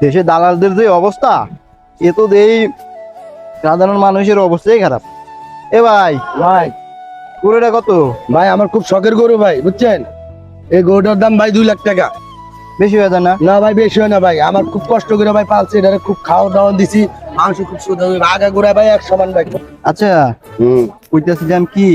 দেশে দালালদের যে অবস্থা, এ তো দেই সাধারণ মানুষের অবস্থাই খারাপ। এ ভাই, ভাই গরুটা কত? ভাই আমার খুব শখের গরু ভাই, বুঝছেন? এই গরুটার দাম ভাই 2 লাখ টাকা। বেশি হয়ে যায় না? না ভাই বেশি হয় না ভাই, আমার খুব কষ্ট করে ভাই পালছে, এটা খুব খাওয়া দাওয়া দিছি, মাংস খুব সুন্দর, আগা গোড়া ভাই এক সমান ভাই। আচ্ছা, কইতেছিলাম কি,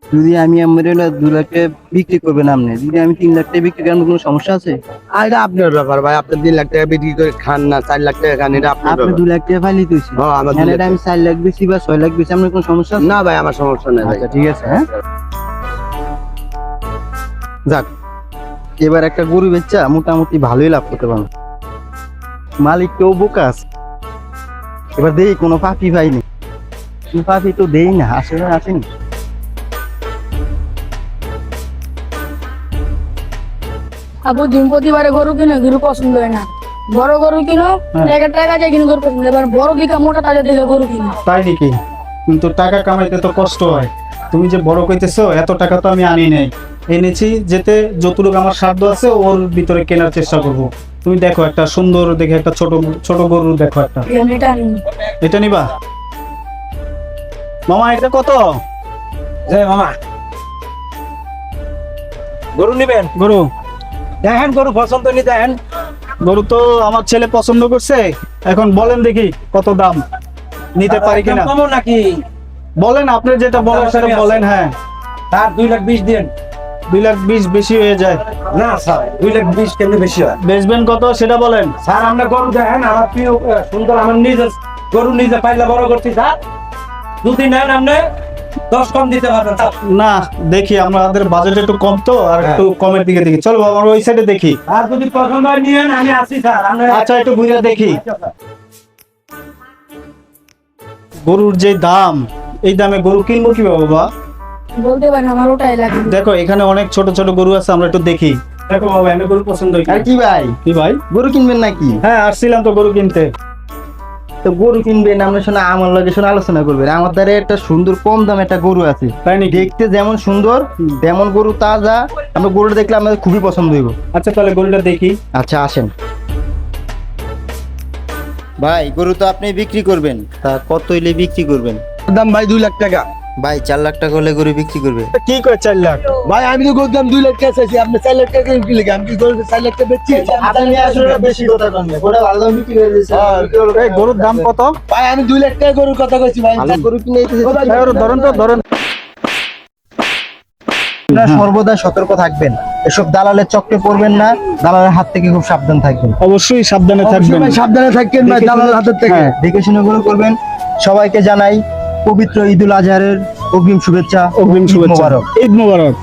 যদি আমি আমার 2 লাখ টাকা বিক্রি করবেন আপনি, যদি আমি 3 লাখ টাকা বিক্রি করেন কোনো সমস্যা আছে? আর এটা আপনার ব্যাপার ভাই, আপনি 3 লাখ টাকা বিক্রি করে খান না 4 লাখ টাকা খান, এটা আপনার আপনি ব্যাপার। 2 লাখ টাকা ফাইলি তুইছি, হ্যাঁ, আমার 2 মানে লাখ এটা আমি 4 লাখ বেশি বা 6 লাখ বেশি, আপনার কোনো সমস্যা আছে? না ভাই আমার সমস্যা নেই ভাই। আচ্ছা ঠিক আছে, হ্যাঁ যাক, এবার একটা গরু বেচা মোটামুটি ভালোই লাভ করতে পারবো। মালিক কেউ বোকা আছে, এবার দেই কোনো পাপি পাইনি, কোনো পাপি তো দেই না, আসলে আসেনি। আপু দিন প্রতিবারে গরু কিনো, গরু পছন্দ হয় না। বড় গরু কিনো, টাকা টাকা যায় কিনো গরু পছন্দ, এবার বড় দিকা মোটা তাজা দিকে গরু কিনো। তাই নাকি? কিন্তু টাকা কামাইতে তো কষ্ট হয়। তুমি যে বড় কইতেছো, এত টাকা তো আমি আনি নাই, এনেছি যেতে যতটুকু আমার সাধ্য আছে ওর ভিতরে কেনার চেষ্টা করব। তুমি দেখো একটা সুন্দর দেখে একটা ছোট ছোট গরু দেখো একটা, এটা নিন। এটা নিবা? মামা এটা কত? জয় মামা, গরু নিবেন? গরু দেখেন গরু পছন্দ নি দেখেন। গরু তো আমার ছেলে পছন্দ করছে, এখন বলেন দেখি কত দাম, নিতে পারি কিনা কম নাকি? বলেন, আপনি যেটা বলেন সেটা বলেন। হ্যাঁ, তার 2,20,000 দিন। 2,20,000 বেশি হয়ে যায়। না স্যার, 2,20,000 কেমনি বেশি হয়? বেচবেন কত সেটা বলেন। স্যার আমরা গরু দেখেন, আমার প্রিয় সুন্দর, আমার নিজের গরু নিজে পাইলে বড় করছি স্যার। যদি নেন আপনি 10 কম দিতে পারবেন স্যার। না দেখি, আমাদের বাজেট একটু কম তো, আর একটু কমের দিকে দেখি। চলো আমার ওই সাইডে দেখি। আর যদি পছন্দ হয় নিয়েন, আমি আসি স্যার। আচ্ছা একটু ঘুরে দেখি। গরুর যে দাম, এই দামে গরু কিনবো কিভাবে বাবা? বলতে পারেন আমার ওটাই লাগে। দেখো এখানে অনেক ছোট ছোট গরু আছে, আমরা একটু দেখি। দেখো বাবা, এনে গরু পছন্দ হয় আর কি? কি ভাই, কি ভাই? গরু কিনবেন নাকি? হ্যাঁ আসছিলাম তো গরু কিনতে। তো গরু কিনবেন, আমরা শোনা আমার লগে শোনা আলোচনা করবেন। আমার দ্বারা একটা সুন্দর কম দামে একটা গরু আছে, তাই নাকি? দেখতে যেমন সুন্দর তেমন গরু তাজা, আমরা গরুটা দেখলে আমাদের খুবই পছন্দ হইব। আচ্ছা তাহলে গরুটা দেখি। আচ্ছা আসেন ভাই, গরু তো আপনি বিক্রি করবেন, তা কত হইলে বিক্রি করবেন? দাম ভাই 2 লাখ টাকা। ভাই 4 লাখ টাকা হলে গরু বিক্রি করবে? কি করে 4 লাখ? ভাই আমি তো গরুর দাম 2 লাখ টাকা চাইছি, আপনি 4 লাখ টাকা কি লিখে? আমি কি গরু 4 লাখ টাকা বেচছি? আপনি আসলে বেশি কথা কন, গরুটা ভালো দামে বিক্রি করে দিয়েছে। এই গরুর দাম কত? ভাই আমি 2 লাখ টাকা গরুর কথা কইছি ভাই। ভালো গরু কিনে দিতেছে। এই ওরে ধরেন তো, ধরেন। আপনারা সর্বদা সতর্ক থাকবেন, এসব দালালের চক্রে পড়বেন না, দালালের হাত থেকে খুব সাবধান থাকবেন। অবশ্যই সাবধানে অবশ্যই থাকবেন। ভাই সাবধানে থাকেন ভাই দালালের হাতের থেকে। হ্যাঁ, দেখে শুনে গরু করবেন। সবাইকে জানাই পবিত্র ঈদুল আজহারের অগ্রিম শুভেচ্ছা, অগ্রিম ঈদ শুভেচ্ছা, মোবারক। ঈদ মোবারক।